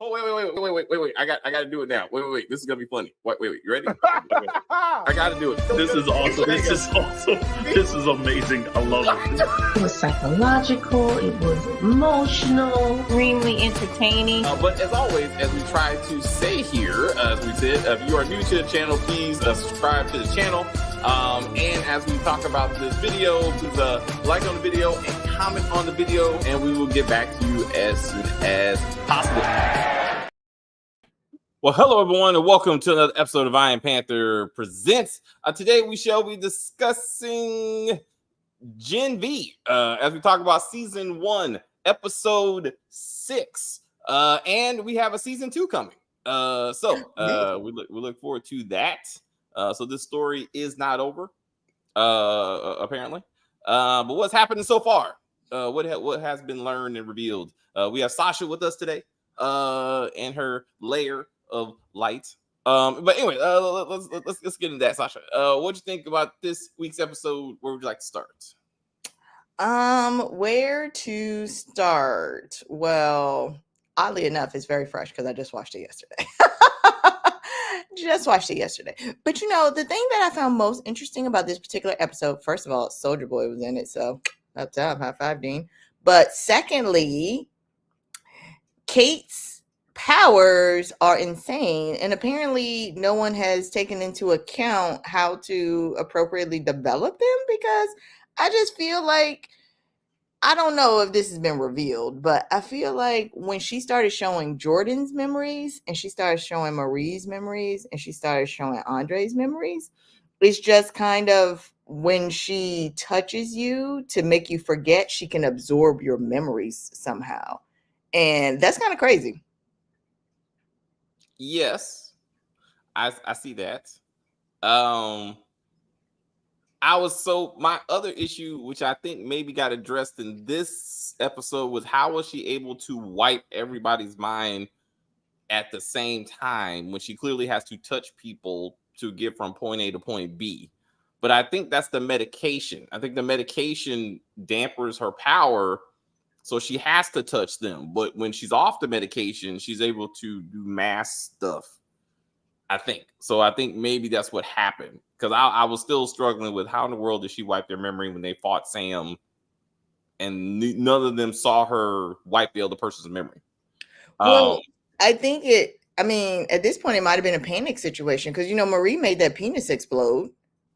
Oh, wait. I got to do it now. Wait. This is going to be funny. Wait. You ready? I got to do it. This is awesome. This is amazing. I love it. It was psychological. It was emotional. Extremely entertaining. But as always, as we try to say here, as we said, if you are new to the channel, please subscribe to the channel. And as we talk about this video, please like on the video and comment on the video, and we will get back to you as soon as possible. Well, hello everyone, and welcome to another episode of Iron Panther Presents. Today we shall be discussing Gen V as we talk about season 1, episode 6, and we have a season 2 coming. We look forward to that. So this story is not over, apparently. But what's happening so far? What has been learned and revealed? We have Sasha with us today, and her layer of light. But anyway, let's get into that, Sasha. What'd you think about this week's episode? Where would you like to start? Where to start? Well, oddly enough, it's very fresh because I just watched it yesterday. But you know, the thing that I found most interesting about this particular episode, first of all, Soldier Boy was in it, so up top, high five, Dean. But secondly, Kate's powers are insane, and apparently no one has taken into account how to appropriately develop them, because I just feel like, I don't know if this has been revealed, but I feel like when she started showing Jordan's memories and she started showing Marie's memories and she started showing Andre's memories, it's just kind of when she touches you to make you forget, she can absorb your memories somehow. And that's kind of crazy. Yes, I see that. My other issue, which I think maybe got addressed in this episode, was how was she able to wipe everybody's mind at the same time when she clearly has to touch people to get from point A to point B. But I think that's the medication. I think the medication dampers her power, so she has to touch them. But when she's off the medication, she's able to do mass stuff, I think. So I think maybe that's what happened. Because I was still struggling with how in the world did she wipe their memory when they fought Sam and none of them saw her wipe the other person's memory. Well, I think at this point, it might have been a panic situation because, you know, Marie made that penis explode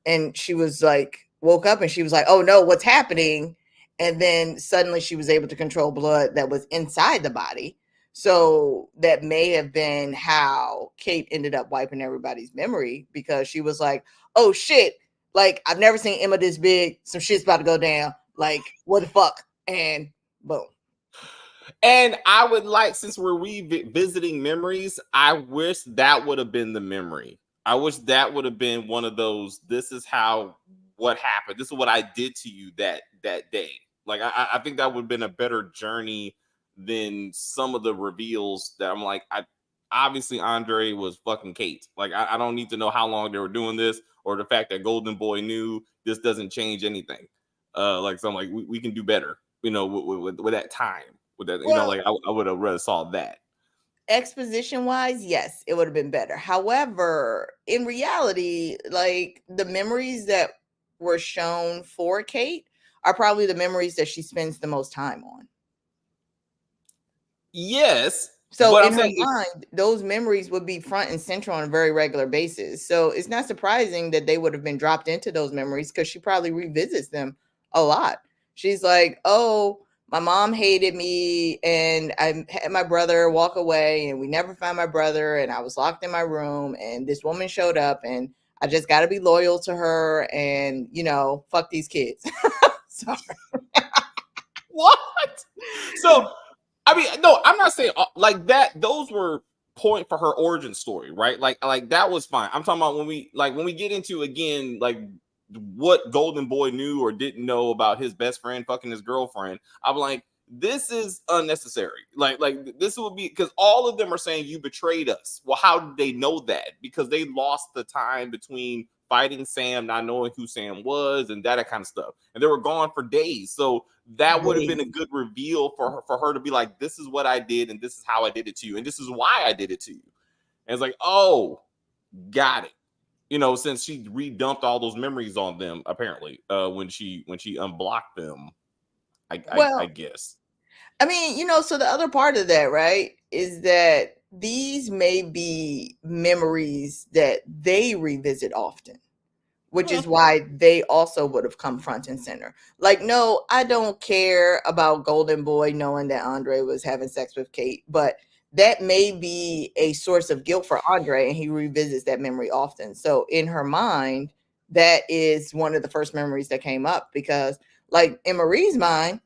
and she was like, woke up and she was like, oh no, what's happening? And then suddenly she was able to control blood that was inside the body. So that may have been how Kate ended up wiping everybody's memory, because she was like, oh shit, like I've never seen Emma this big. Some shit's about to go down. Like, what the fuck? And boom. And I would like, since we're revisiting memories, I wish that would have been the memory. I wish that would have been one of those, this is what happened. This is what I did to you that day. Like, I think that would have been a better journey than some of the reveals that I'm like, obviously Andre was fucking Kate. Like, I don't need to know how long they were doing this, or the fact that Golden Boy knew. This doesn't change anything. So I'm like, we can do better, you know, with that time, with that, well, you know, like I would have rather saw that. Exposition wise, yes, it would have been better. However, in reality, like the memories that were shown for Kate are probably the memories that she spends the most time on. Yes. So in her mind, those memories would be front and center on a very regular basis. So it's not surprising that they would have been dropped into those memories, because she probably revisits them a lot. She's like, oh, my mom hated me and I had my brother walk away and we never found my brother and I was locked in my room and this woman showed up and I just got to be loyal to her and, you know, fuck these kids. Sorry. What? So, I mean, no, I'm not saying like that. Those were point for her origin story, right? Like that was fine. I'm talking about when we get into, again, like what Golden Boy knew or didn't know about his best friend fucking his girlfriend. I'm like, this is unnecessary. Like this would be, because all of them are saying you betrayed us. Well, how did they know that? Because they lost the time between fighting Sam, not knowing who Sam was, and that kind of stuff. And they were gone for days. So that would have been a good reveal for her to be like, this is what I did, and this is how I did it to you, and this is why I did it to you. And it's like, oh, got it. You know, since she redumped all those memories on them, apparently, when she unblocked them, I guess. I mean, you know, so the other part of that, right, is that these may be memories that they revisit often, which is why they also would have come front and center. Like, no, I don't care about Golden Boy knowing that Andre was having sex with Kate, but that may be a source of guilt for Andre, and he revisits that memory often. So in her mind, that is one of the first memories that came up, because like in Marie's mind,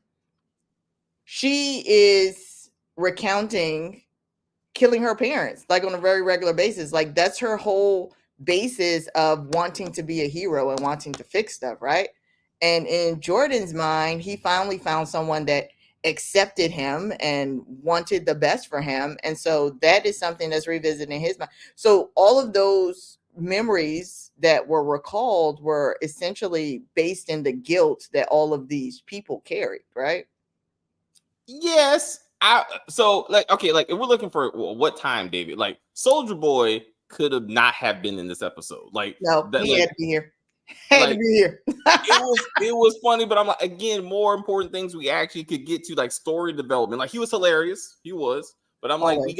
she is recounting killing her parents like on a very regular basis. Like that's her whole basis of wanting to be a hero and wanting to fix stuff, right? And in Jordan's mind, he finally found someone that accepted him and wanted the best for him, and so that is something that's revisited in his mind. So all of those memories that were recalled were essentially based in the guilt that all of these people carried, right? Yes. So like, okay, like if we're looking for what time, David, like Soldier Boy could have not have been in this episode. Like, no, that, he like, had to be here. Had to be here. it was funny, but I'm like, again, more important things we actually could get to, like story development. Like he was hilarious, he was, but I'm like, we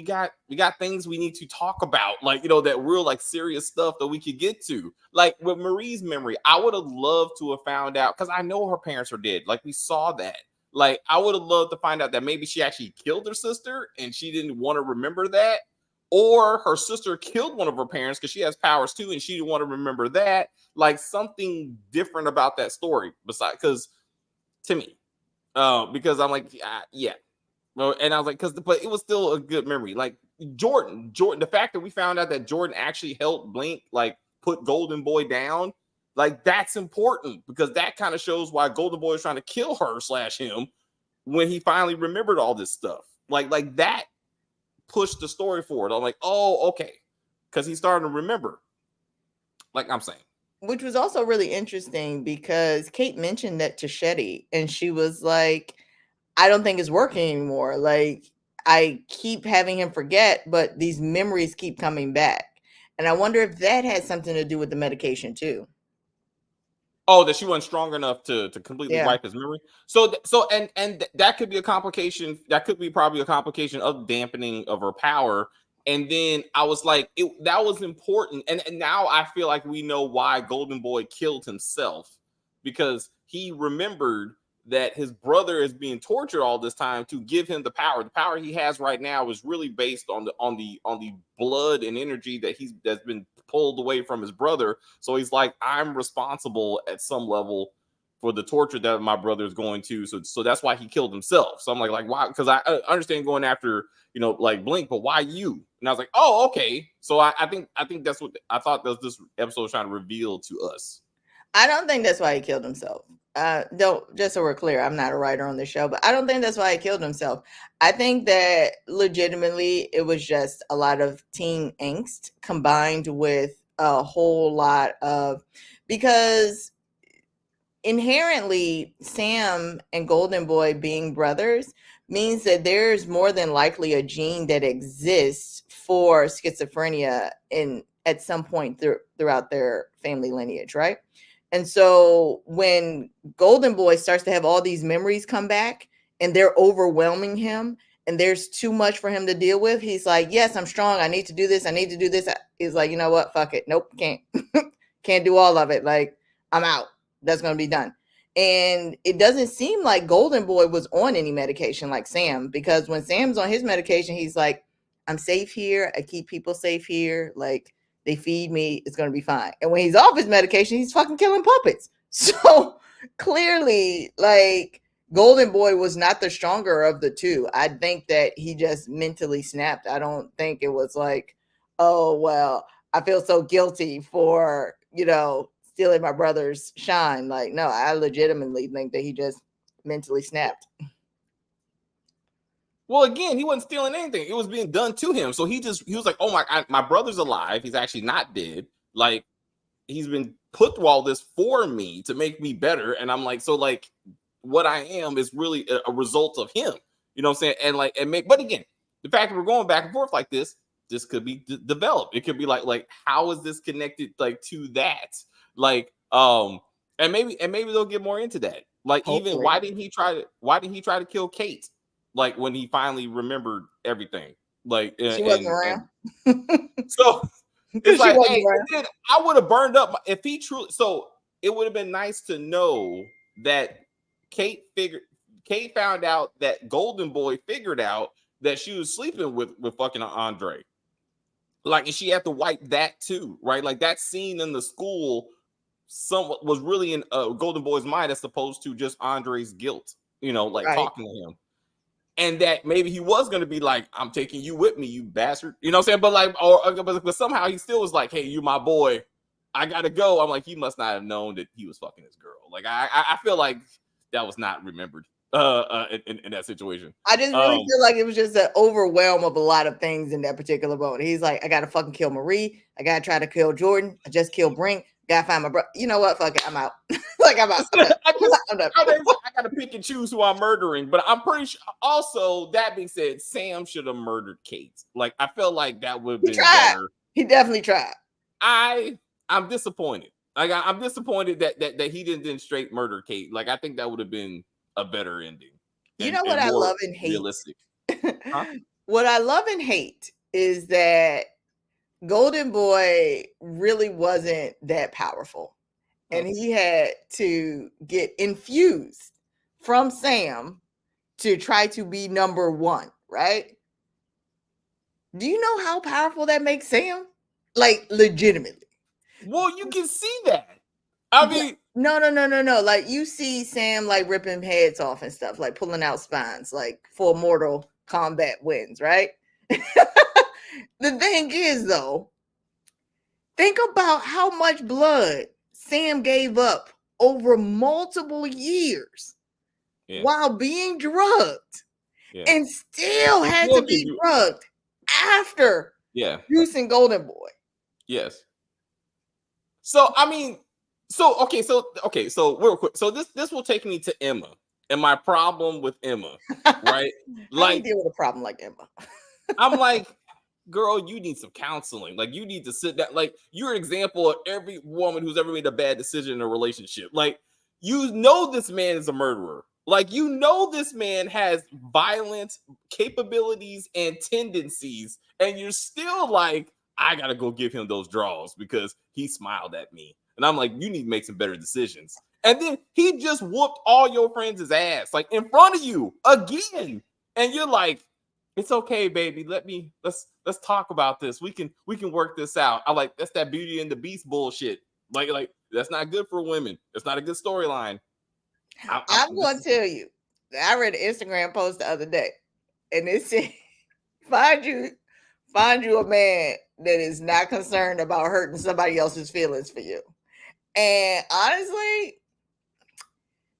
got things we need to talk about, like, you know, that real like serious stuff that we could get to. Like with Marie's memory, I would have loved to have found out, because I know her parents are dead. Like we saw that. Like I would have loved to find out that maybe she actually killed her sister and she didn't want to remember that, or her sister killed one of her parents because she has powers too and she didn't want to remember that. Like something different about that story, besides, because to me, because I'm like, yeah. Well, and I was like, but it was still a good memory. Like Jordan, the fact that we found out that Jordan actually helped Blink like put Golden Boy down, like that's important, because that kind of shows why Golden Boy is trying to kill her / him when he finally remembered all this stuff. Like that pushed the story forward. I'm like, oh, okay, because he's starting to remember. Like I'm saying. Which was also really interesting because Kate mentioned that to Shetty, and she was like, I don't think it's working anymore. Like I keep having him forget, but these memories keep coming back. And I wonder if that had something to do with the medication too. Oh, that she wasn't strong enough to completely wipe his memory. So and that could be a complication. That could be probably a complication of dampening of her power. And then I was like, that was important. And now I feel like we know why Golden Boy killed himself, because he remembered that his brother is being tortured all this time to give him the power. The power he has right now is really based on the blood and energy that's been pulled away from his brother. So he's like, I'm responsible at some level for the torture that my brother is going to. So that's why he killed himself. So I'm like why? Because I understand going after, you know, like Blink, but why you? And I was like, oh, okay. So I think that's what I thought this episode was trying to reveal to us. I don't think that's why he killed himself. Just so we're clear, I'm not a writer on the show, but I don't think that's why he killed himself. I think that legitimately it was just a lot of teen angst combined with a whole lot of, because inherently Sam and Golden Boy being brothers means that there's more than likely a gene that exists for schizophrenia at some point throughout their family lineage, right? And so when Golden Boy starts to have all these memories come back and they're overwhelming him and there's too much for him to deal with, he's like, yes, I'm strong. I need to do this. I need to do this. He's like, you know what? Fuck it. Nope. Can't do all of it. Like, I'm out. That's going to be done. And it doesn't seem like Golden Boy was on any medication like Sam, because when Sam's on his medication, he's like, I'm safe here. I keep people safe here. Like, they feed me, it's going to be fine. And when he's off his medication, he's fucking killing puppets. So clearly, like, Golden Boy was not the stronger of the two. I think that he just mentally snapped. I don't think it was like, oh, well, I feel so guilty for, you know, stealing my brother's shine. Like, no, I legitimately think that he just mentally snapped. Well, again, he wasn't stealing anything. It was being done to him. So he was like, oh my brother's alive. He's actually not dead. like he's been put through all this for me to make me better. And I'm like, so like what I am is really a result of him. You know what I'm saying? And like, but again, the fact that we're going back and forth like this could be developed. It could be like, how is this connected like to that? Like, and maybe they'll get more into that. Like, Hopefully. even why didn't he try to kill Kate? Like when he finally remembered everything. Like she wasn't around. So it's like, hey, I would have burned up if he truly. So it would have been nice to know that Kate found out that Golden Boy figured out that she was sleeping with fucking Andre. Like, and she had to wipe that too, right? Like that scene in the school, somewhat was really in Golden Boy's mind as opposed to just Andre's guilt, you know, like talking to him. And that maybe he was going to be like, I'm taking you with me, you bastard. You know what I'm saying? But like, but somehow he still was like, hey, you my boy. I got to go. I'm like, he must not have known that he was fucking his girl. Like, I feel like that was not remembered in that situation. I just really feel like it was just an overwhelm of a lot of things in that particular moment. He's like, I got to fucking kill Marie. I got to try to kill Jordan. I just killed Brink. Gotta find my brother. You know what? Fuck it. I'm out. Like, I'm out. I'm done. I gotta pick and choose who I'm murdering, but I'm pretty sure. Also, that being said, Sam should have murdered Kate. Like, I feel like that would have been better. He definitely tried. I'm disappointed. Like, I'm disappointed that he didn't straight murder Kate. Like, I think that would have been a better ending. You know what I love and hate? Realistic. Huh? What I love and hate is that Golden Boy really wasn't that powerful. And he had to get infused from Sam to try to be number one, right? Do you know how powerful that makes Sam? Like, legitimately. Well, you can see that. I mean, no. Like, you see Sam like ripping heads off and stuff, like pulling out spines, like for Mortal Kombat wins, right? The thing is, though, think about how much blood Sam gave up over multiple years while being drugged and still had to be drugged after using Golden Boy. Yes. So, I mean, okay, so real quick. So this will take me to Emma and my problem with Emma, right? Like, deal with a problem like Emma. I'm like, girl, you need some counseling. Like, you need to sit down. Like, you're an example of every woman who's ever made a bad decision in a relationship. Like, you know this man is a murderer. Like, you know this man has violent capabilities and tendencies, and you're still like, I gotta go give him those draws because he smiled at me. And I'm like, you need to make some better decisions. And then he just whooped all your friends' ass, like in front of you again. And you're like, it's okay, baby. Let's talk about this. We can work this out. I like, that's that Beauty and the Beast bullshit. Like that's not good for women. It's not a good storyline. I'm going to tell you. I read an Instagram post the other day, and it said, "Find you a man that is not concerned about hurting somebody else's feelings for you." And honestly,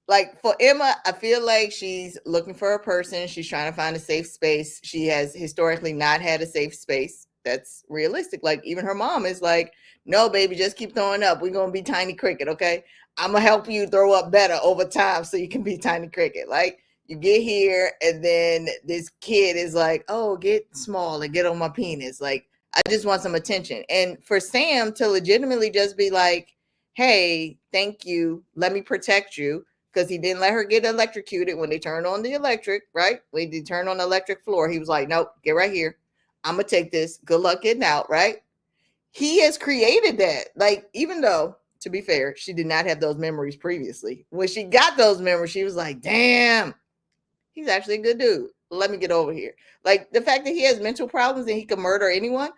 like for Emma, I feel like she's looking for a person. She's trying to find a safe space. She has historically not had a safe space. That's realistic. Like even her mom is like, no, baby, just keep throwing up. We're going to be Tiny Cricket, okay? I'm going to help you throw up better over time so you can be Tiny Cricket. Like you get here and then this kid is like, oh, get small and get on my penis. Like I just want some attention. And for Sam to legitimately just be like, hey, thank you. Let me protect you. Because he didn't let her get electrocuted when they turned on the electric, right? When they turned on the electric floor, he was like, nope, get right here. I'm going to take this. Good luck getting out, right? He has created that. Like, even though, to be fair, she did not have those memories previously. When she got those memories, she was like, damn, he's actually a good dude. Let me get over here. Like, the fact that he has mental problems and he can murder anyone,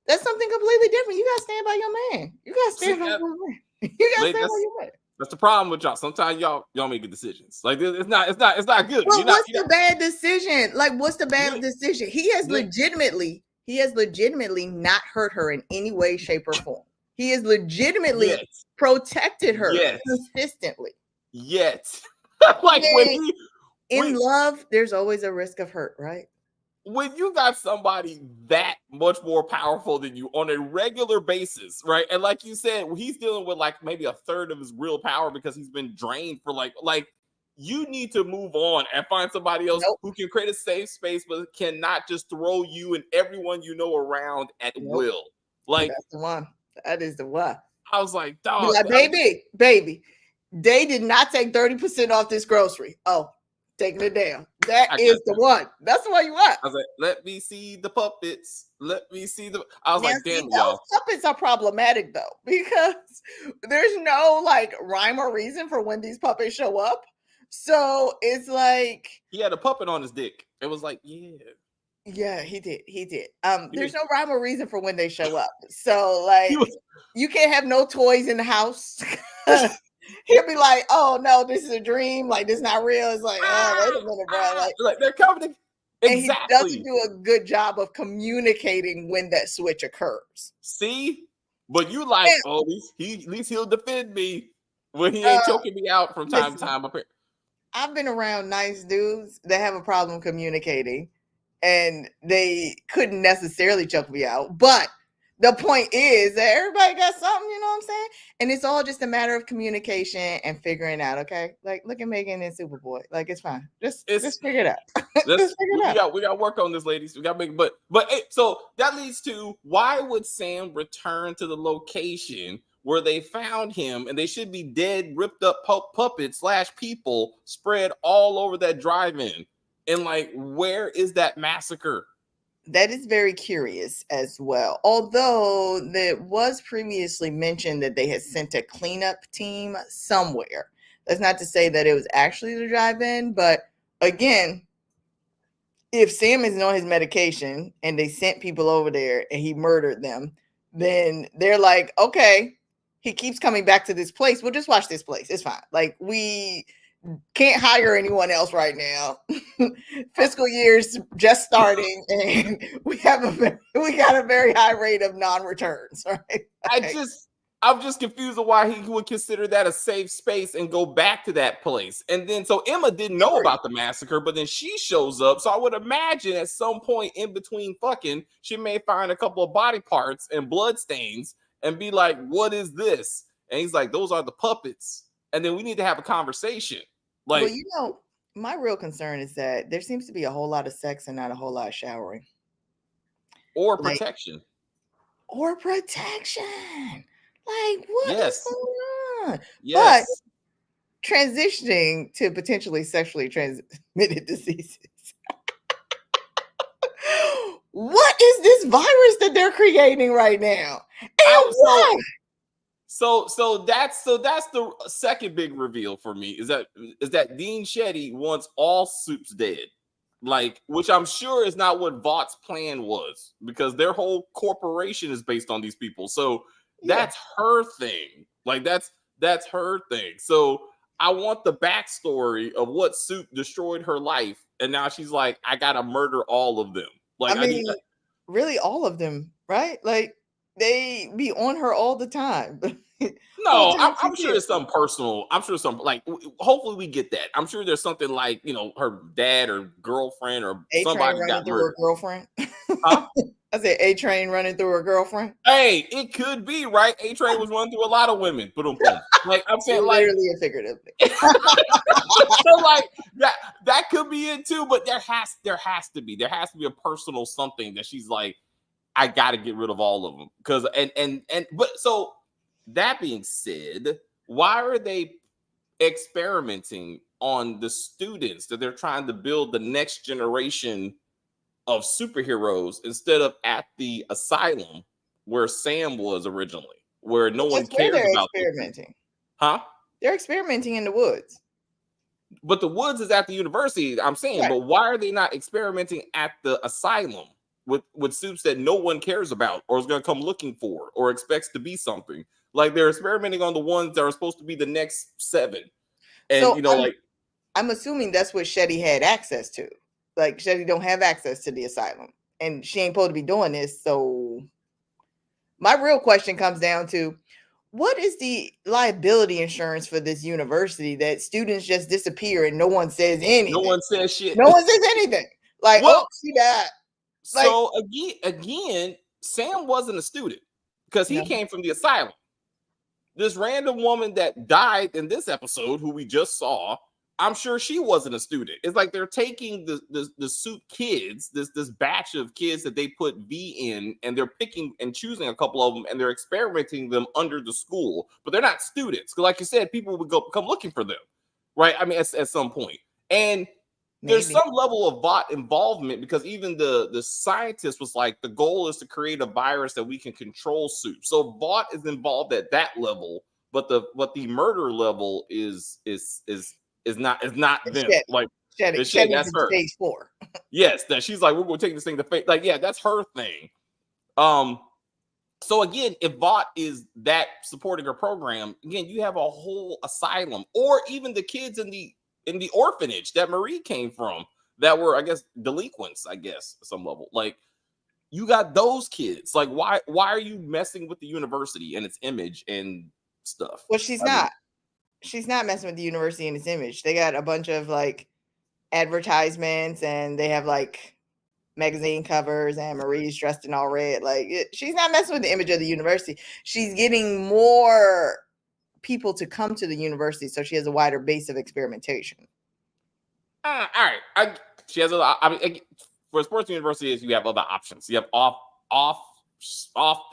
that's something completely different. You got to stand by your man. You got to stand by your man. You got to stand by your man. That's the problem with y'all. Sometimes y'all make good decisions. Like it's not good. Well, what's the bad decision? Like, what's the bad decision? He has legitimately not hurt her in any way, shape, or form. He has legitimately protected her consistently. Yet, like in love, there's always a risk of hurt, right? when you got somebody that much more powerful than you on a regular basis, right? And like you said, he's dealing with like maybe a third of his real power because he's been drained for like you need to move on and find somebody else Nope. who can create a safe space, but cannot just throw you and everyone you know around at will. Like That's the one. That is the one. I was like, Be dog, like, baby, they did not take 30% off this grocery. Oh, taking it down. That is the one. That's the one you want. I was like, let me see the puppets. Let me see the. I was Now, like, see, damn, those y'all. puppets are problematic though, because there's no like rhyme or reason for when these puppets show up. So it's like He had a puppet on his dick. It was like, yeah, he did. There's no rhyme or reason for when they show up. So like you can't have no toys in the house. He'll be like, oh no, this is a dream, like this is not real. It's like, oh, wait a minute, bro. Like they're coming. And Exactly. he doesn't do a good job of communicating when that switch occurs. See, but you like, at least he'll defend me when he ain't choking me out from time to time. I've been around nice dudes that have a problem communicating, and they couldn't necessarily choke me out. But the point is that everybody got something, you know what I'm saying? And it's all just a matter of communication and figuring out, okay? Like, look at Megan and Superboy. Like, it's fine. Just figure it out. Just figure it out. We got work on this, ladies. We got to make but hey, so that leads to, why would Sam return to the location where they found him, and they should be dead, ripped up puppets / people spread all over that drive-in? And like, where is that massacre? That is very curious as well. Although there was previously mentioned that they had sent a cleanup team somewhere. That's not to say that it was actually the drive-in, but again, if Sam isn't on his medication and they sent people over there and he murdered them, then they're like, okay, he keeps coming back to this place. We'll just watch this place. It's fine. Like, we can't hire anyone else right now. Fiscal year's just starting, and we got a very high rate of non-returns. Right? I'm just confused on why he would consider that a safe space and go back to that place. And then so Emma didn't know about the massacre, but then she shows up. So I would imagine at some point in between fucking, she may find a couple of body parts and blood stains and be like, "What is this?" And he's like, "Those are the puppets." And then we need to have a conversation. Like, well, you know, my real concern is that there seems to be a whole lot of sex and not a whole lot of showering. Or protection. Like, what is going on? Yes. But transitioning to potentially sexually transmitted diseases. What is this virus that they're creating right now? And why? So that's the second big reveal for me, is that Dean Shetty wants all Supes dead. Like, which I'm sure is not what Vaught's plan was, because their whole corporation is based on these people. So that's her thing. Like, that's her thing. So I want the backstory of what Soup destroyed her life, and now she's like, I gotta murder all of them. Like, I mean, really all of them, right? Like, they be on her all the time. No, I'm sure there's some personal. I'm sure some, like, hopefully we get that. I'm sure there's something like, you know, her dad or girlfriend or somebody got through murdered. Her girlfriend. Huh? I said A-Train running through her girlfriend. Hey, it could be, right? A-Train was running through a lot of women. Like, I'm saying, like, literally and figuratively. So like that could be it too. But there has to be a personal something that she's like, I got to get rid of all of them, because but so that being said, why are they experimenting on the students that they're trying to build the next generation of superheroes instead of at the asylum where Sam was originally, where no one cares about experimenting? Huh? They're experimenting in the woods. But the woods is at the university, I'm saying. Right. But why are they not experimenting at the asylum with Supes that no one cares about or is going to come looking for or expects to be something? Like, they're experimenting on the ones that are supposed to be the next 7. And, so, you know, I'm assuming that's what Shetty had access to. Like, Shetty don't have access to the asylum, and she ain't supposed to be doing this. So my real question comes down to, what is the liability insurance for this university that students just disappear and no one says anything? No one says shit. No one says anything. Like, well, oh, she died. So again, Sam wasn't a student because he No. came from the asylum. This random woman that died in this episode, who we just saw, I'm sure she wasn't a student. It's like they're taking the suit kids, this batch of kids that they put V in, and they're picking and choosing a couple of them, and they're experimenting them under the school, but they're not students. Because, like you said, people would come looking for them, right? I mean, at some point, and there's Maybe. some level of bot involvement because even the scientist was like, the goal is to create a virus that we can control soup. So Vought is involved at that level, but the murder level is not them. Shetty. Like Shetty, the shit, that's in her. stage 4. Yes, that she's like, we're going to take this thing to face. Like, yeah, that's her thing. So again, if Vought is that supporting her program, again, you have a whole asylum, or even the kids in the orphanage that Marie came from that were, I guess, delinquents, I guess, at some level. Like, you got those kids. Like, why are you messing with the university and its image and stuff? Well, she's not. She's not messing with the university and its image. They got a bunch of like advertisements, and they have like magazine covers, and Marie's dressed in all red. Like, she's not messing with the image of the university. She's getting more people to come to the university, so she has a wider base of experimentation. All right, she has I mean, for sports universities, you have other options. You have off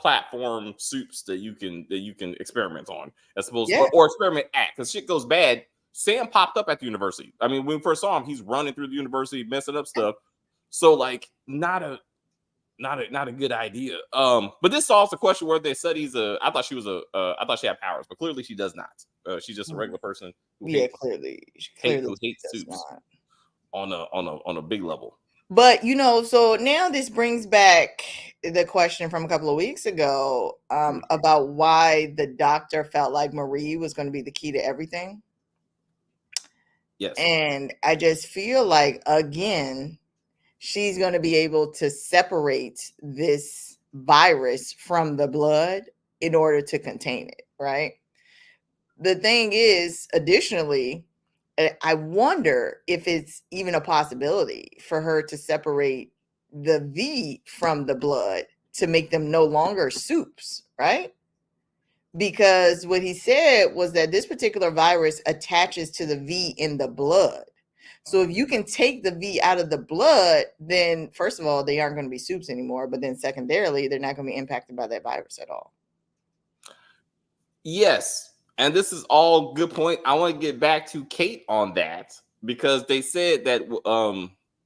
platform soups that you can experiment on, as opposed or experiment at, because shit goes bad. Sam popped up at the university. I mean, when we first saw him, he's running through the university, messing up stuff. So like, not a good idea. But this solves the question where they said I thought she had powers, but clearly she does not. She's just a regular person. Clearly who hates suits on a big level. But so now this brings back the question from a couple of weeks ago about why the doctor felt like Marie was going to be the key to everything. Yes. And I just feel like, again, she's going to be able to separate this virus from the blood in order to contain it, right? The thing is, additionally, I wonder if it's even a possibility for her to separate the V from the blood to make them no longer soups, right? Because what he said was that this particular virus attaches to the V in the blood. So if you can take the V out of the blood, then first of all, they aren't going to be soups anymore. But then secondarily, they're not going to be impacted by that virus at all. Yes. And this is all good point. I want to get back to Kate on that, because they said that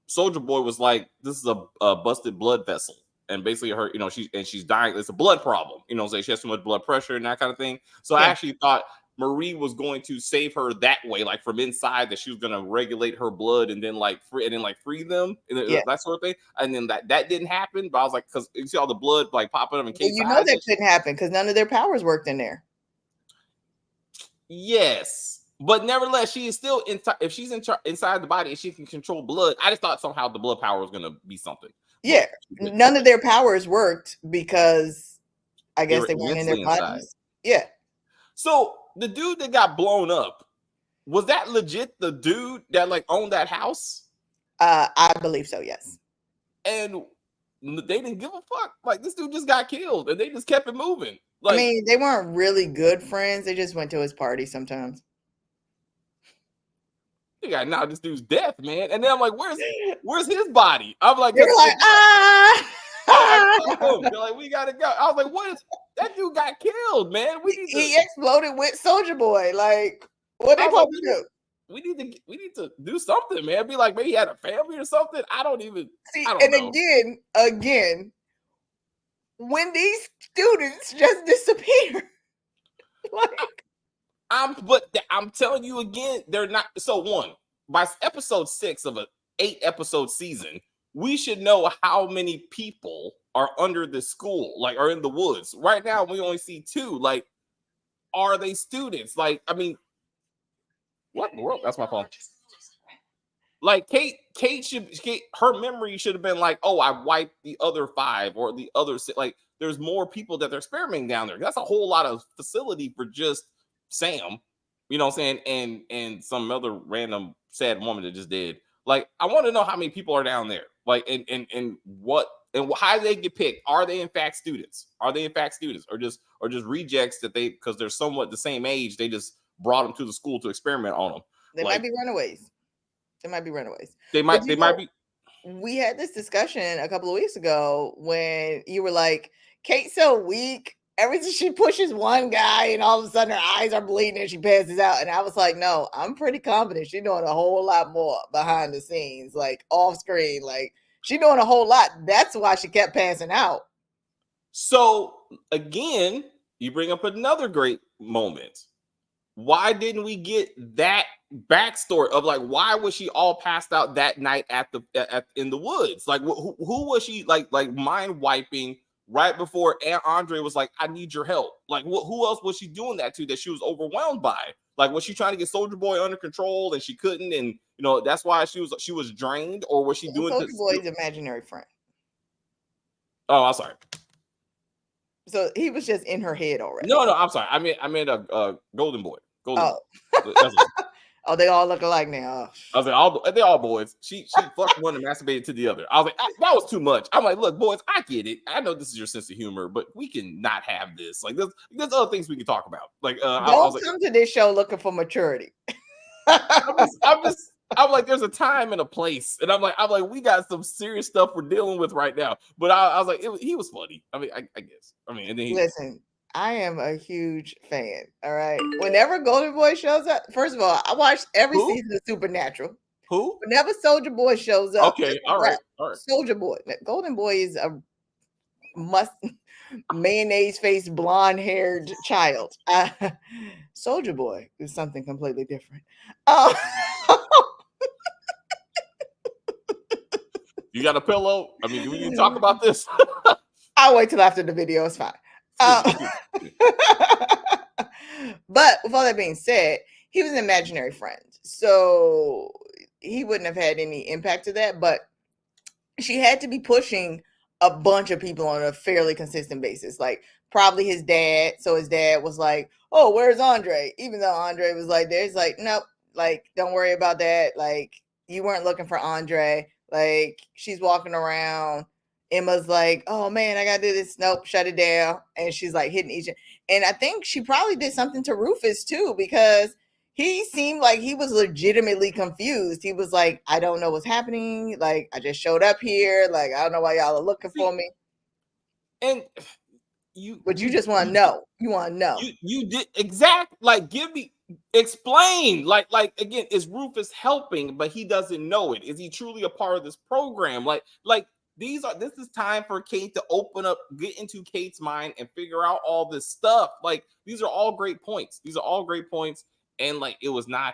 Soldier Boy was like, this is a busted blood vessel. And basically her, she's dying. It's a blood problem. So she has too much blood pressure and that kind of thing. So I actually thought Marie was going to save her that way, like from inside, that she was going to regulate her blood and then free them, that sort of thing. And then that didn't happen. But I was like, because you see all the blood like popping up in Kate's eyes. That couldn't happen because none of their powers worked in there. Yes, but nevertheless, she is still if she's inside the body and she can control blood. I just thought somehow the blood power was going to be something. Yeah, none of their powers worked because I guess they weren't in their bodies. Yeah. So the dude that got blown up, was that legit the dude that like owned that house? I believe so, yes. And they didn't give a fuck. Like, this dude just got killed and they just kept it moving. Like, I mean, they weren't really good friends. They just went to his party sometimes. You got now this dude's death, man. And then I'm like, where's his body? I'm like, you're like, They're like, we gotta go. I was like, what is that dude got killed, man? He exploded with Soldier Boy. Like, what they supposed to do? We need to do something, man. Be like, maybe he had a family or something. I don't know. Again, when these students just disappear, like, I'm telling you again, they're not. So by episode 6 of an 8-episode season, we should know how many people are under the school, like, are in the woods. Right now, we only see 2. Like, are they students? Like, I mean, what in the world? That's my phone. Like, Kate, her memory should have been like, oh, I wiped the other 5 or the other 6. Like, there's more people that they're experimenting down there. That's a whole lot of facility for just Sam, you know what I'm saying, and some other random sad woman that just did. Like, I want to know how many people are down there. Like, and what and how do they get picked? Are they in fact students? Or just rejects that they, because they're somewhat the same age, they just brought them to the school to experiment on them. They Like, might be runaways. They might be runaways. They might be. We had this discussion a couple of weeks ago when you were like, Kate's so weak. Every time she pushes one guy and all of a sudden her eyes are bleeding and she passes out. And I was like, no, I'm pretty confident she's doing a whole lot more behind the scenes, like off screen. Like, she's doing a whole lot. That's why she kept passing out. So again, you bring up another great moment. Why didn't we get that backstory of like, why was she all passed out that night in the woods? Like, who was she like mind wiping right before Andre was like, I need your help? Like, who else was she doing that to that she was overwhelmed by? Like, was she trying to get Soldier Boy under control and she couldn't, and that's why she was drained? Or was she doing Soldier Boy's imaginary friend? Oh, I'm sorry. So he was just in her head already. No, I'm sorry. I meant a Golden Boy. Boy. Oh, they all look alike now. I was like, they're all boys. She fucked one and masturbated to the other. I was like, that was too much. I'm like, look, boys, I get it. I know this is your sense of humor, but we can not have this. Like, there's other things we can talk about. Like, don't come to this show looking for maturity. I'm like, there's a time and a place, and I'm like, we got some serious stuff we're dealing with right now. But I was like, he was funny. I mean, I guess. I mean, and then listen. I am a huge fan. All right. Whenever Golden Boy shows up, first of all, I watched every season of Supernatural. Who? Whenever Soldier Boy shows up. Okay. All right. Soldier Boy. Golden Boy is a mayonnaise faced blonde haired child. Soldier Boy is something completely different. You got a pillow? I mean, do we need to talk about this? I'll wait till after the video. It's fine. But with all that being said, he was an imaginary friend, so he wouldn't have had any impact to that. But she had to be pushing a bunch of people on a fairly consistent basis, like probably his dad. So his dad was like, oh, where's Andre? Even though Andre was like, there's like, nope, like, don't worry about that. Like, you weren't looking for Andre. Like, she's walking around. Emma's like, oh man, I gotta do this. Nope, shut it down. And she's like hitting each. And I think she probably did something to Rufus too, because he seemed like he was legitimately confused. He was like, I don't know what's happening. Like, I just showed up here. Like, I don't know why y'all are looking for me. And but you just want to know. You want to know. You did exact. Like, explain. Like again, is Rufus helping, but he doesn't know it? Is he truly a part of this program? Like. This is time for Kate to open up, get into Kate's mind and figure out all this stuff. Like, these are all great points. And like, it was not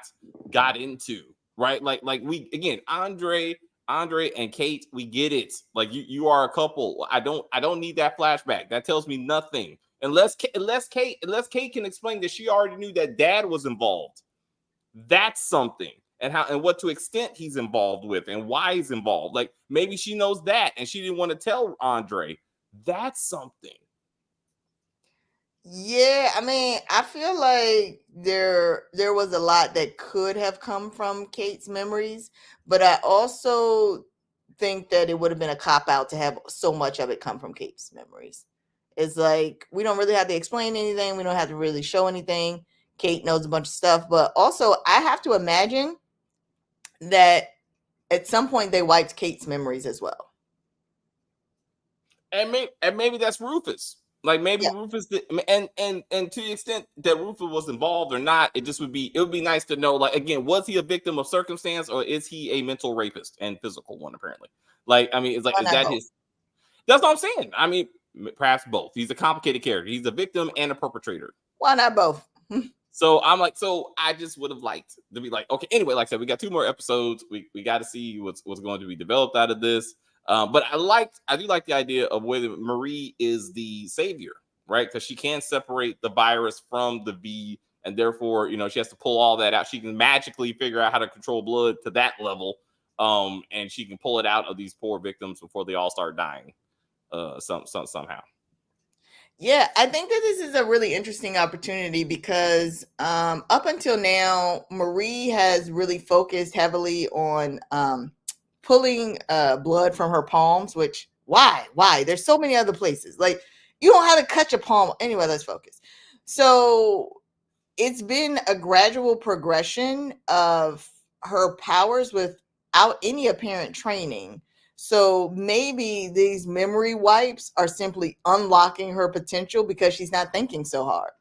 got into, right? Like we, again, Andre and Kate, we get it. Like, you are a couple. I don't need that flashback. That tells me nothing. Unless Kate can explain that she already knew that dad was involved. That's something. And how and what to extent he's involved with and why he's involved. Like, maybe she knows that and she didn't want to tell Andre. That's something. Yeah, I mean, I feel like there was a lot that could have come from Kate's memories, but I also think that it would have been a cop-out to have so much of it come from Kate's memories. It's like, we don't really have to explain anything. We don't have to really show anything. Kate knows a bunch of stuff, but also I have to imagine that at some point they wiped Kate's memories as well. And maybe that's Rufus. Like, maybe Rufus did, and to the extent that Rufus was involved or not, it would be nice to know, like, again, was he a victim of circumstance or is he a mental rapist and physical one, apparently? Like, I mean, it's like, is that his? That's what I'm saying. I mean, perhaps both. He's a complicated character. He's a victim and a perpetrator. Why not both? So I'm like, I just would have liked to be like, okay, anyway, like I said, we got 2 more episodes. We got to see what's going to be developed out of this. But I do like the idea of whether Marie is the savior, right? Because she can separate the virus from the V, and therefore, she has to pull all that out. She can magically figure out how to control blood to that level, and she can pull it out of these poor victims before they all start dying, somehow. Yeah, I think that this is a really interesting opportunity because up until now, Marie has really focused heavily on pulling blood from her palms, which why? There's so many other places. Like, you don't have to cut your palm. Anyway, let's focus. So it's been a gradual progression of her powers without any apparent training. So maybe these memory wipes are simply unlocking her potential because she's not thinking so hard.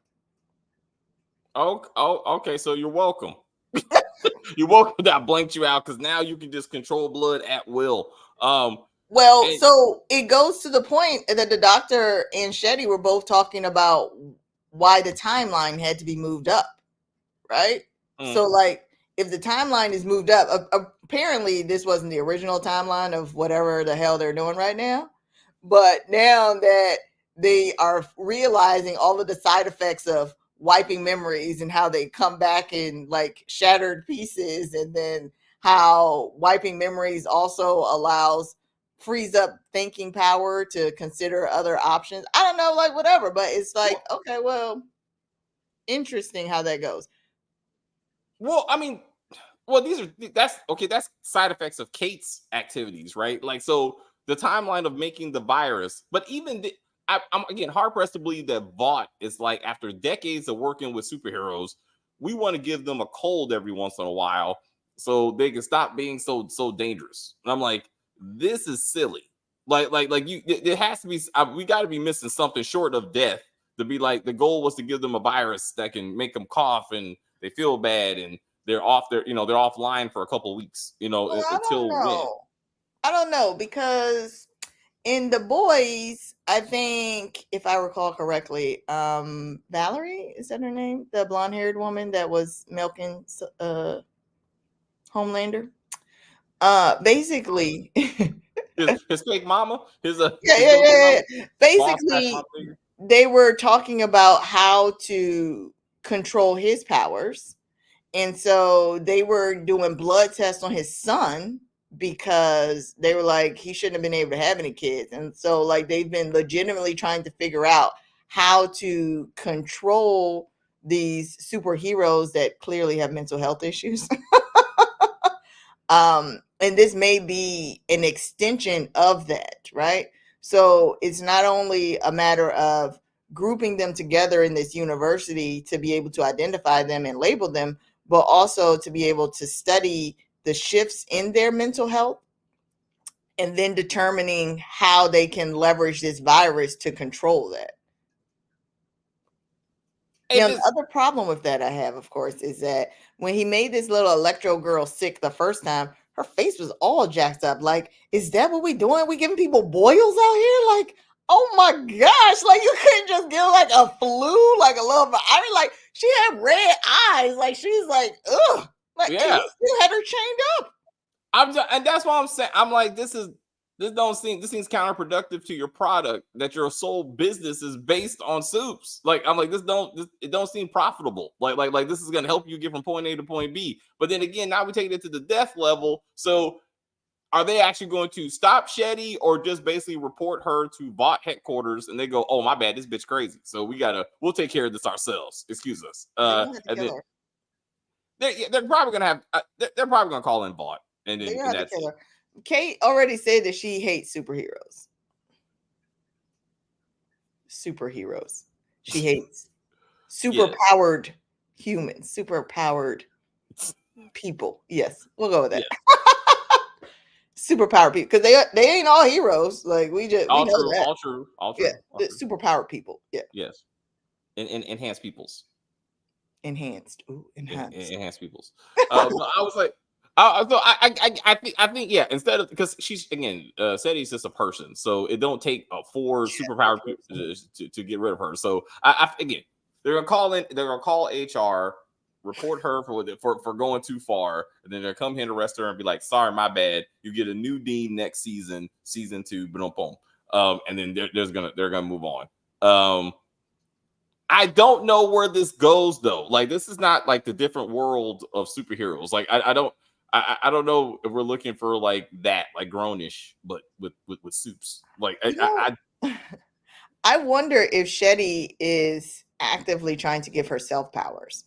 Okay. So you're welcome. You're welcome that I blanked you out, because now you can just control blood at will. Well, and- so it goes to the point that the doctor and Shetty were both talking about why the timeline had to be moved up, right? So, like, if the timeline is moved up, apparently this wasn't the original timeline of whatever the hell they're doing right now. But now that they are realizing all of the side effects of wiping memories and how they come back in like shattered pieces, and then how wiping memories also frees up thinking power to consider other options. I don't know, like, whatever, but it's like, okay, well, interesting how that goes. Well, I mean, that's side effects of Kate's activities, right? Like, so the timeline of making the virus, but even I'm again hard pressed to believe that Vought is like, after decades of working with superheroes, we want to give them a cold every once in a while so they can stop being so dangerous. And I'm like, this is silly. Like it has to be. We got to be missing something short of death to be like, the goal was to give them a virus that can make them cough and they feel bad and they're offline for a couple of weeks. Well, until when? I don't know, because in The Boys, I think, if I recall correctly, Valerie, is that her name? The blonde-haired woman that was milking Homelander. Basically, his fake mama, yeah. Basically, they were talking about how to control his powers, and so they were doing blood tests on his son, because they were like, he shouldn't have been able to have any kids. And so, like, they've been legitimately trying to figure out how to control these superheroes that clearly have mental health issues. And this may be an extension of that, right? So it's not only a matter of grouping them together in this university to be able to identify them and label them, but also to be able to study the shifts in their mental health, and then determining how they can leverage this virus to control that. Now, the other problem with that I have, of course, is that when he made this little Electro girl sick the first time, her face was all jacked up. Like, is that what we doing? We giving people boils out here? Like, oh my gosh, like, you couldn't just get like a flu, like a little, I mean, like, she had red eyes. Like, she's like, ugh. Like, yeah, you still had her chained up. And that's why I'm saying, I'm like, this seems counterproductive to your product, that your sole business is based on soups. Like, I'm like, it don't seem profitable. Like this is gonna help you get from point A to point B. But then again, now we take it to the death level. So are they actually going to stop Shetty, or just basically report her to Vought headquarters and they go, oh my bad, this bitch crazy, so we'll take care of this ourselves. Excuse us. They're probably gonna have. They're probably gonna call in Vought, and then that's it. Kate already said that she hates superheroes. She hates superpowered humans, superpowered people. Yes, we'll go with that. Yeah. Superpowered people, because they ain't all heroes. Like, we know that. All true. Yeah, superpowered people. Yeah. Yes. Enhanced peoples. Enhanced. Ooh, enhanced peoples. I was like, I think yeah. Instead of, because she's, again, Seti's just a person, so it don't take 4 superpowered people to get rid of her. So again, they're gonna call in. They're gonna call HR, report her for going too far, and then they're come here to arrest her and be like, sorry, my bad. You get a new dean next season 2. Boom. And then they're gonna move on. I don't know where this goes though. Like, this is not like the different world of superheroes. Like, I don't know if we're looking for like that, like Grownish, but with soups. Like, I wonder if Shetty is actively trying to give herself powers.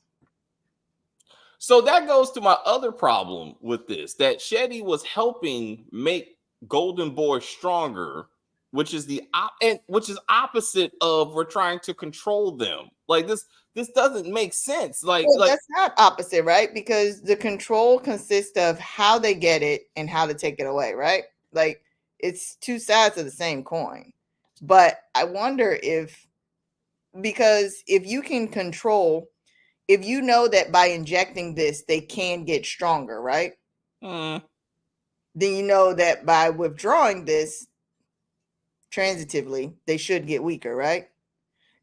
So that goes to my other problem with this, that Shetty was helping make Golden Boy stronger, which is which is opposite of we're trying to control them. Like this doesn't make sense. Like that's not opposite, right? Because the control consists of how they get it and how to take it away, right? Like it's two sides of the same coin. But I wonder because if you can control, if you know that by injecting this, they can get stronger, right? Then you know that by withdrawing this transitively, they should get weaker, right?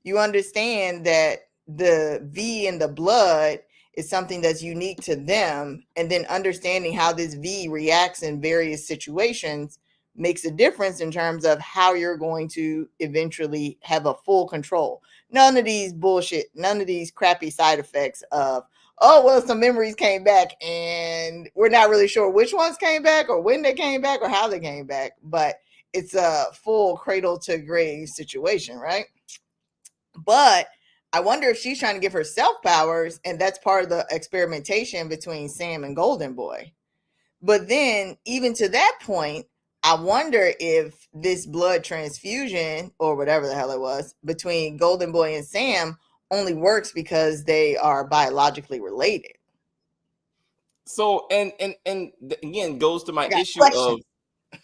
You understand that the V in the blood is something that's unique to them, and then understanding how this V reacts in various situations makes a difference in terms of how you're going to eventually have a full control. None of these bullshit, none of these crappy side effects of, oh, well, some memories came back and we're not really sure which ones came back or when they came back or how they came back, but it's a full cradle to grave situation, right? But I wonder if she's trying to give herself powers, and that's part of the experimentation between Sam and Golden Boy. But then, even to that point, I wonder if this blood transfusion or whatever the hell it was between Golden Boy and Sam only works because they are biologically related. So, and again, goes to my issue of,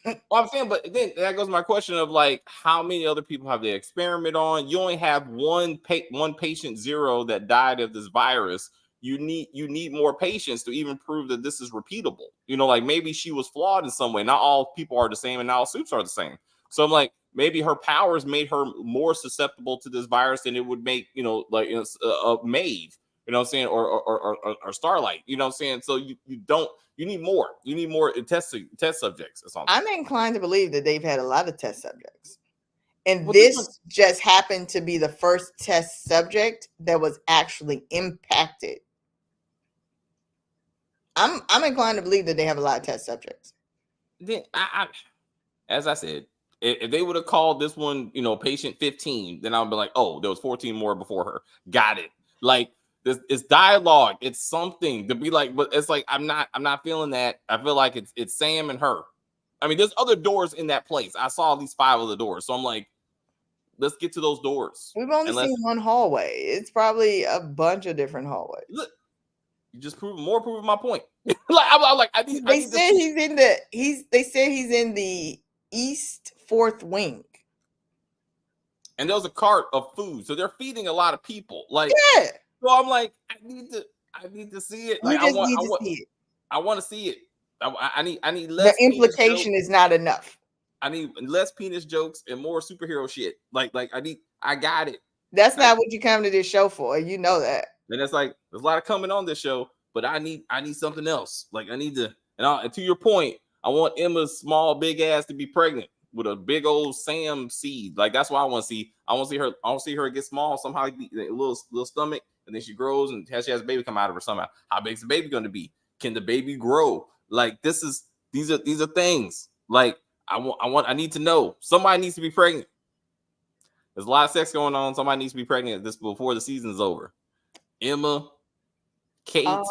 well, I'm saying, but then that goes to my question of like, how many other people have they experiment on? You only have one patient zero that died of this virus. You need more patients to even prove that this is repeatable. You know, like maybe she was flawed in some way. Not all people are the same, and not all suits are the same. So I'm like, maybe her powers made her more susceptible to this virus than it would make, you know, like Maeve. You know what I'm saying? Or Starlight. You know what I'm saying? So you need more. You need more test subjects or something. I'm inclined to believe that they've had a lot of test subjects. And this just happened to be the first test subject that was actually impacted. I'm inclined to believe that they have a lot of test subjects. Then as I said, if they would have called this one, you know, patient 15, then I'll be like, oh, there was 14 more before her. Got it. Like it's dialogue. It's something to be like, but it's like I'm not feeling that. I feel like it's Sam and her. I mean, there's other doors in that place. I saw at least 5 of the doors, so I'm like, let's get to those doors. We've only seen one hallway. It's probably a bunch of different hallways. Look, you just proving my point. They said he's in the East 4th wing. And there's a cart of food, so they're feeding a lot of people. Like, yeah. So I'm like, I need to see it. Like, I want to see it. I need less. The implication is not enough. I need less penis jokes and more superhero shit. Like I got it. That's not what you come to this show for. You know that. And it's like there's a lot of coming on this show, but I need something else. Like I need to. And to your point, I want Emma's small big ass to be pregnant with a big old Sam seed. Like that's what I want to see. I want to see her. I want to see her get small somehow, a little stomach, and then she grows and she has a baby come out of her somehow. How big's the baby going to be? Can the baby grow? Like these are things. Like I need to know. Somebody needs to be pregnant. There's a lot of sex going on. Somebody needs to be pregnant before the season's over. Emma, Kate. I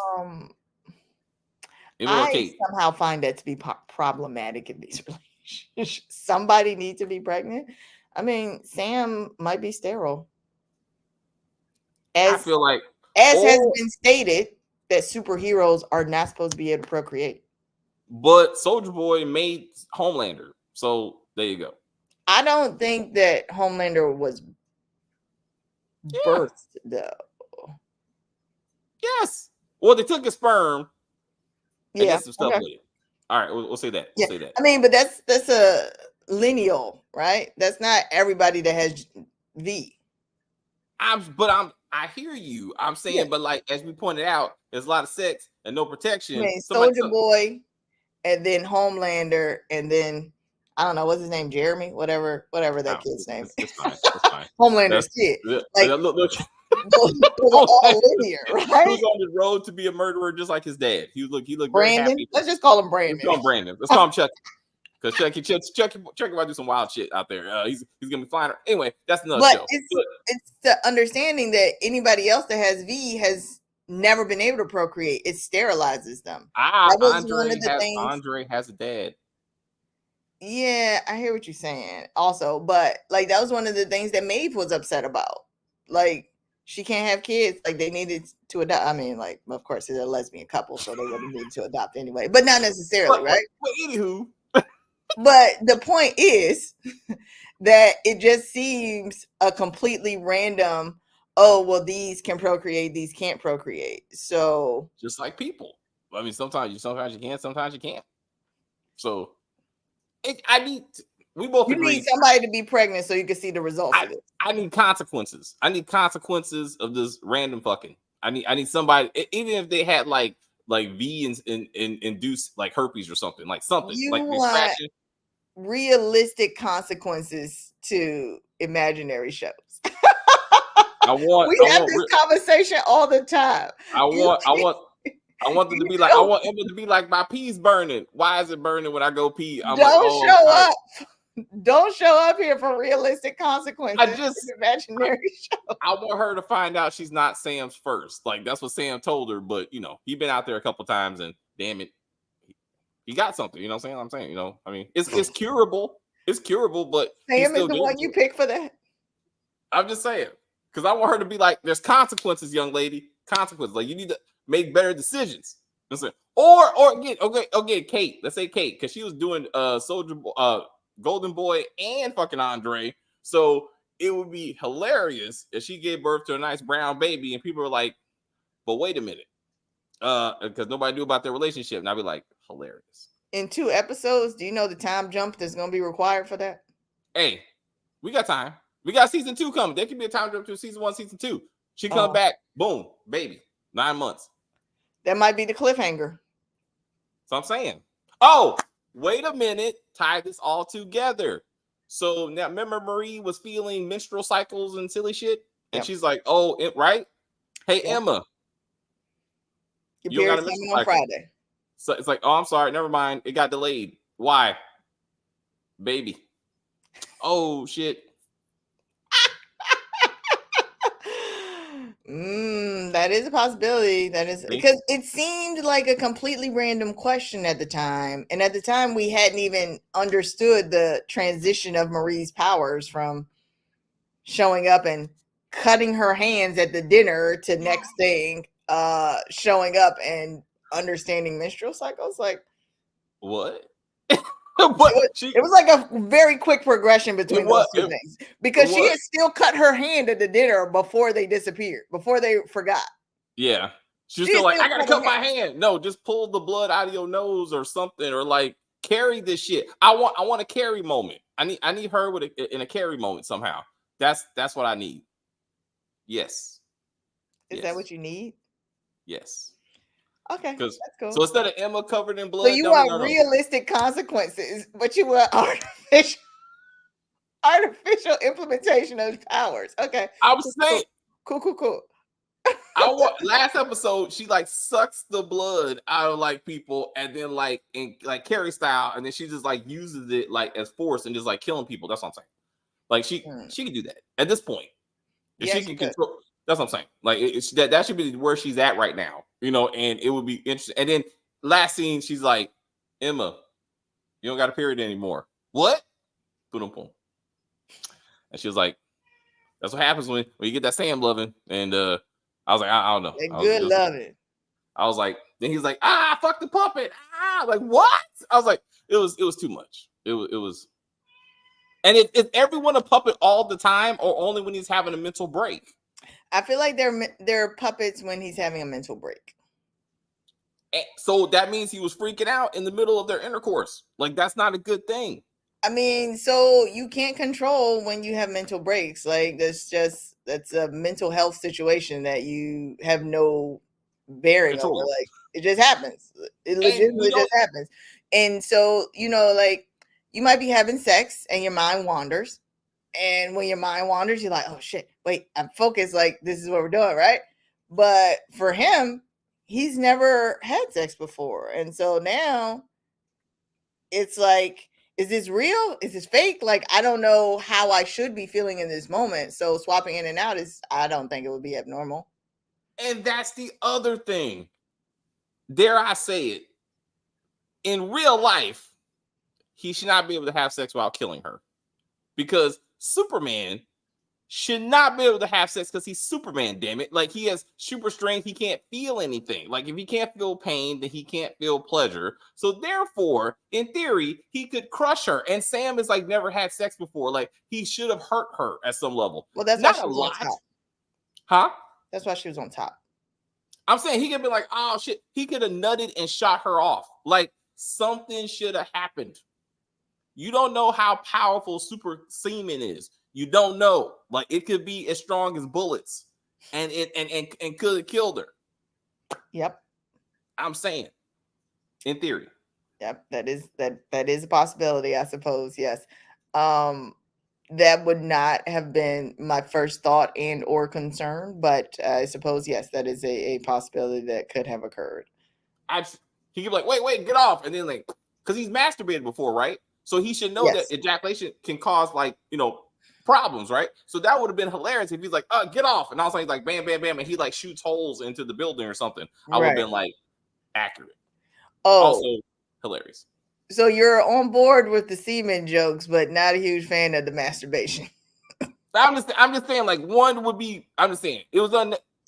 somehow find that to be problematic in these relationships. Somebody needs to be pregnant. I mean, Sam might be sterile. I feel like, has been stated, that superheroes are not supposed to be able to procreate. But Soldier Boy made Homelander, so there you go. I don't think that Homelander was birthed, though. Yes. Well, they took his sperm. And Yeah. did some stuff with it. All right, we'll say that. We'll say that. I mean, but that's a lineal, right? That's not everybody that has V. I hear you. I'm saying, but like as we pointed out, there's a lot of sex and no protection. I mean, Soldier Boy, and then Homelander, and then I don't know what's his name, Jeremy, whatever that kid's name. It's fine. It's fine. Homelander's kid. Like, look. all linear, right? He was on the road to be a murderer, just like his dad. He looked Brandon. Very happy. Let's just call him Brandon. Let's call him Brandon. Let's call him Chucky. Because Chucky might do some wild shit out there. He's gonna be flying. Anyway, that's another show. It's the understanding that anybody else that has V has never been able to procreate. It sterilizes them. That was one of the things. Andre has a dad. Yeah, I hear what you're saying. Also, but like that was one of the things that Maeve was upset about. Like she can't have kids. Like they needed to adopt. I mean, like of course they're a lesbian couple, so they would have needed to adopt anyway, but not necessarily, right? But anywho, but the point is that it just seems a completely random. Oh well, these can procreate, these can't procreate. So just like people. I mean, sometimes you can, sometimes you can't. So we both you agree. need somebody to be pregnant so you can see the results of it. I need consequences. I need consequences of this random fucking. I need somebody, even if they had like V and induced like herpes or something, like something You like want realistic consequences to imaginary shows. We have this conversation all the time. I want them to be like, I want Emma to be like, my pee's burning. Why is it burning when I go pee? Don't show up. Don't show up here for realistic consequences. Imaginary show. I want her to find out she's not Sam's first. Like that's what Sam told her. But you know, he been out there a couple times, and damn it, he got something. You know what I'm saying? You know, I mean, it's curable. It's curable, but Sam is the one you pick for that. I'm just saying, because I want her to be like, there's consequences, young lady. Consequences. Like you need to make better decisions. Or again, Kate. Let's say Kate, because she was doing Soldier Golden Boy and fucking Andre. So it would be hilarious if she gave birth to a nice brown baby and people are like, but wait a minute. Because nobody knew about their relationship. And I'd be like, hilarious. In 2 episodes, do you know the time jump that's going to be required for that? Hey, we got time. We got season 2 coming. There could be a time jump to season 1, season 2. She come back, boom, baby, 9 months. That might be the cliffhanger. So I'm saying. Oh, wait a minute. Tie this all together. So now remember Marie was feeling menstrual cycles and silly shit? And she's like, oh, right? Hey, Emma. You got a menstrual on Friday. So it's like, oh, I'm sorry. Never mind. It got delayed. Why? Baby. Oh, shit. That is a possibility. That is because it seemed like a completely random question at the time. And at the time, we hadn't even understood the transition of Marie's powers from showing up and cutting her hands at the dinner to next thing, showing up and understanding menstrual cycles. Like, what? It was like a very quick progression between those two things because she had still cut her hand at the dinner before they disappeared, before they forgot. Yeah. She's still like, I gotta cut my hand. No, just pull the blood out of your nose or something, or like carry this shit. I want a carry moment. I need her in a carry moment somehow. That's what I need. Yes. Is that what you need? Yes. Okay, that's cool. So instead of Emma covered in blood, so you want realistic consequences, but you want artificial implementation of powers. Okay, I'm saying cool. I want last episode. She like sucks the blood out of like people, and then like in like Carrie style, and then she just like uses it like as force and just like killing people. That's what I'm saying. Like she can do that at this point. If she can control. That's what I'm saying. Like that should be where she's at right now, you know. And it would be interesting. And then last scene, she's like, "Emma, you don't got a period anymore." What? Boom, boom. And she was like, "That's what happens when you get that Sam loving." And I was like, I don't know. Good loving. I was like, then he's like, fuck the puppet. Like what? I was like, it was too much. It was. And is everyone a puppet all the time, or only when he's having a mental break? I feel like they're puppets when he's having a mental break. So that means he was freaking out in the middle of their intercourse. Like that's not a good thing. I mean, so you can't control when you have mental breaks. Like that's a mental health situation that you have no bearing over. Like it just happens. It legitimately just happens. And so, you know, like you might be having sex and your mind wanders. And when your mind wanders, you're like, oh shit, wait, I'm focused. Like, this is what we're doing, right? But for him, he's never had sex before. And so now it's like, is this real? Is this fake? Like, I don't know how I should be feeling in this moment. So swapping in and out I don't think it would be abnormal. And that's the other thing. Dare I say it? In real life, he should not be able to have sex without killing her. Because Superman should not be able to have sex because he's Superman, damn it. Like, he has super strength. He can't feel anything. Like, if he can't feel pain, then he can't feel pleasure. So therefore, in theory, he could crush her. And Sam is like never had sex before. Like, he should have hurt her at some level. Well, that's not why she a was lot. on top. Huh? That's why she was on top. I'm saying he could be like, oh shit, he could have nutted and shot her off. Like, something should have happened. You don't know how powerful super semen is. You don't know. Like, it could be as strong as bullets, and it could have killed her. Yep. I'm saying, in theory. Yep. That is a possibility, I suppose. Yes. That would not have been my first thought and or concern, but I suppose yes, that is a possibility that could have occurred. He could be like, wait, get off, and then like, because he's masturbated before, right? So he should know Yes. that ejaculation can cause like, problems, right? So that would have been hilarious if he's like, get off, and all of a sudden he's like, bam, bam, bam, and he like shoots holes into the building or something. I would have been like, accurate. Oh, Also hilarious. so you're on board with the semen jokes, but not a huge fan of the masturbation. I'm just saying, like, one would be. I'm just saying it was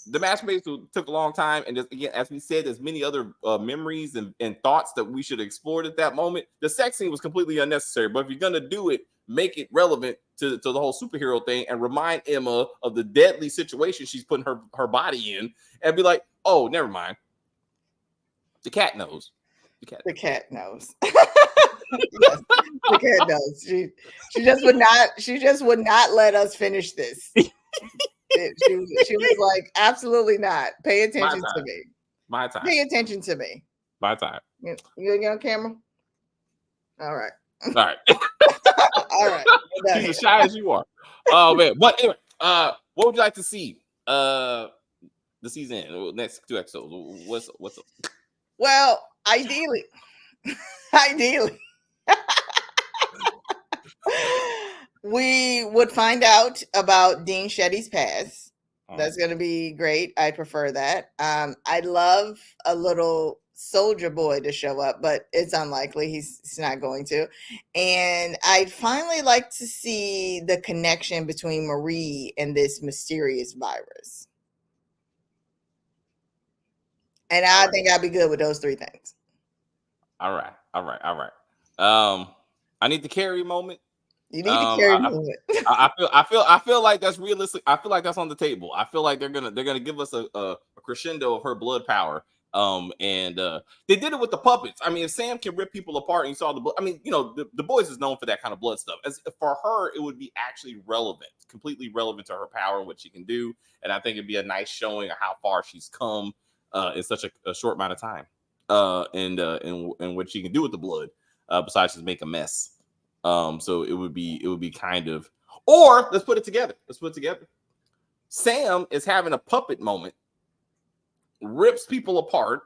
the masturbation took a long time, and just, again, as we said, there's many other memories and thoughts that we should have explored at that moment. The sex scene was completely unnecessary, but if you're gonna do it, make it relevant to the whole superhero thing, and remind Emma of the deadly situation she's putting her body in, and be like, oh, never mind. The cat knows. The cat knows. Yes, the cat knows. She just would not let us finish this. She was like, absolutely not. Pay attention to me. My time. Pay attention to me. My time. You gonna get on camera? All right. All right. All right. She's as shy as you are. Oh man. But anyway, what would you like to see? The season, next 2 episodes. What's up? Well, ideally. We would find out about Dean Shetty's past. That's going to be great. I prefer that. I'd love a little Soldier Boy to show up, but it's unlikely. He's not going to. And I'd finally like to see the connection between Marie and this mysterious virus. And I think I'd be good with those 3 things. All right. I need the Carrie moment. You need to carry moment. I feel like that's realistic. I feel like that's on the table. I feel like they're gonna give us a crescendo of her blood power. And they did it with the puppets. I mean, if Sam can rip people apart and you saw the blood, I mean, the boys is known for that kind of blood stuff. As for her, it would be actually relevant, completely relevant to her power and what she can do. And I think it'd be a nice showing of how far she's come in such a short amount of time. And what she can do with the blood, besides just make a mess. So it would be kind of, or let's put it together. Sam is having a puppet moment, rips people apart.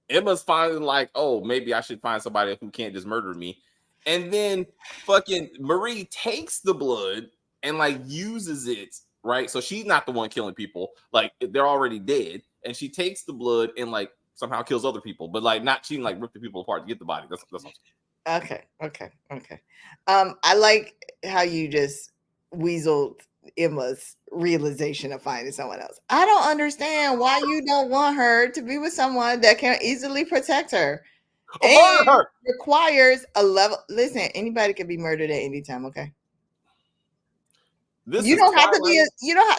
Emma's finally like, oh, maybe I should find somebody who can't just murder me. And then fucking Marie takes the blood and like uses it, right? So she's not the one killing people. Like, they're already dead. And she takes the blood and like somehow kills other people, but like not, she didn't like rip the people apart to get the body. That's what I'm saying. Okay. I like how you just weaseled Emma's realization of finding someone else. I don't understand why you don't want her to be with someone that can easily protect her. And requires a level. Listen, anybody can be murdered at any time. Okay. You don't have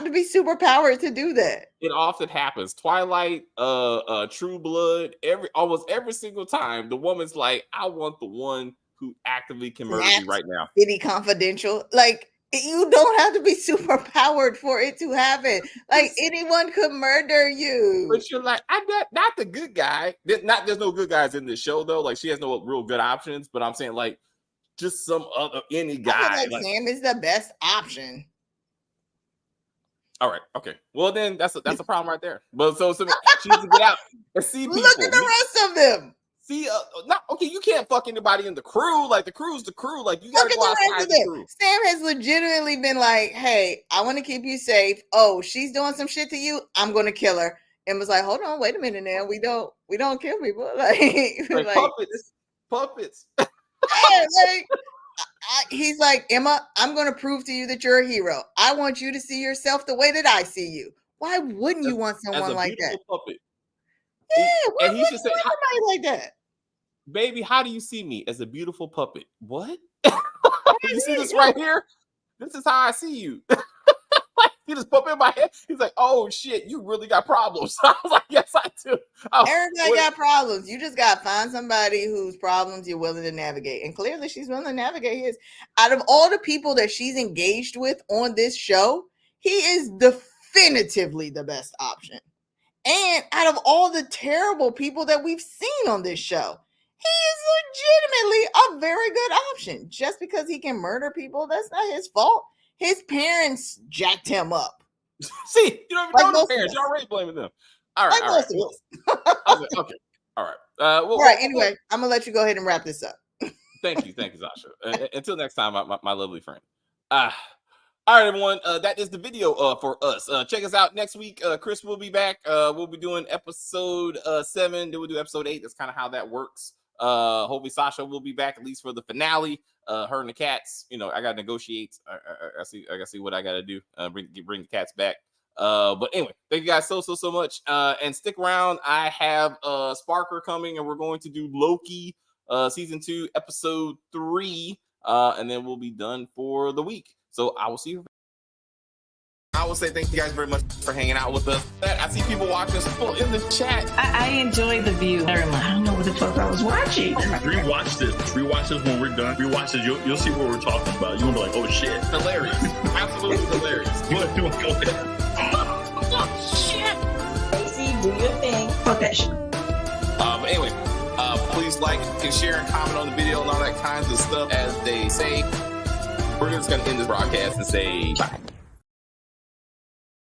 to be super powered to do that. It often happens. Twilight, True Blood, almost every single time, the woman's like, I want the one who actively can murder me right now. City Confidential. Like, you don't have to be super powered for it to happen. Like, anyone could murder you. But you're like, I'm not the good guy. There's no good guys in this show, though. Like, she has no real good options. But I'm saying, like, just any guy. Like Sam is the best option. All right. Okay. Well, then that's a problem right there. But so she needs to get out and see people. Look at the rest of them. See, not okay. You can't fuck anybody in the crew. Like the crew's the crew. Like you gotta Look at go the rest outside of the it. crew. Sam has legitimately been like, "Hey, I want to keep you safe. Oh, she's doing some shit to you. I'm gonna kill her." And was like, "Hold on, wait a minute now. We don't kill people." Like, Like, puppets. yeah, like he's like, "Emma, I'm gonna prove to you that you're a hero. I want you to see yourself the way that I see you. Why wouldn't you want As someone a like that? beautiful puppet. Yeah, why And he wouldn't should you say, want somebody like that? "Baby, how do you see me? As a beautiful puppet." What? You see this right here? This is how I see you. He just pop in my head. He's like, "Oh shit, you really got problems." I was like, "Yes, I do." Everybody got problems. You just got to find somebody whose problems you're willing to navigate. And clearly she's willing to navigate his. Out of all the people that she's engaged with on this show, he is definitively the best option. And out of all the terrible people that we've seen on this show, he is legitimately a very good option. Just because he can murder people, that's not his fault. His parents jacked him up. See, you don't even Like know most the of parents. us. You're already blaming them. All right, Like all right. most of us. Okay, all right. All right, anyway, I'm going to let you go ahead and wrap this up. Thank you, Sasha. Until next time, my lovely friend. All right, everyone. That is the video for us. Check us out next week. Chris will be back. We'll be doing episode 7. Then we'll do episode 8. That's kind of how that works. Hopefully Sasha will be back at least for the finale. Her and the cats. You know, I gotta negotiate. I gotta see what I gotta do. Bring the cats back. But anyway, thank you guys so much. And stick around. I have Sparker coming, and we're going to do Loki season 2, episode 3. And then we'll be done for the week. So I will see you. I will say thank you guys very much for hanging out with us. I see people watching us in the chat. I enjoy the view very much. I don't know what the fuck I was watching. Rewatch this. Rewatch this when we're done. Rewatch this. You'll see what we're talking about. You'll be like, oh shit. Hilarious. Absolutely hilarious. You want to go there? Oh shit. Casey, do your thing. Fuck that shit. But anyway, please like and share and comment on the video and all that kinds of stuff. As they say, we're just going to end this broadcast and say bye.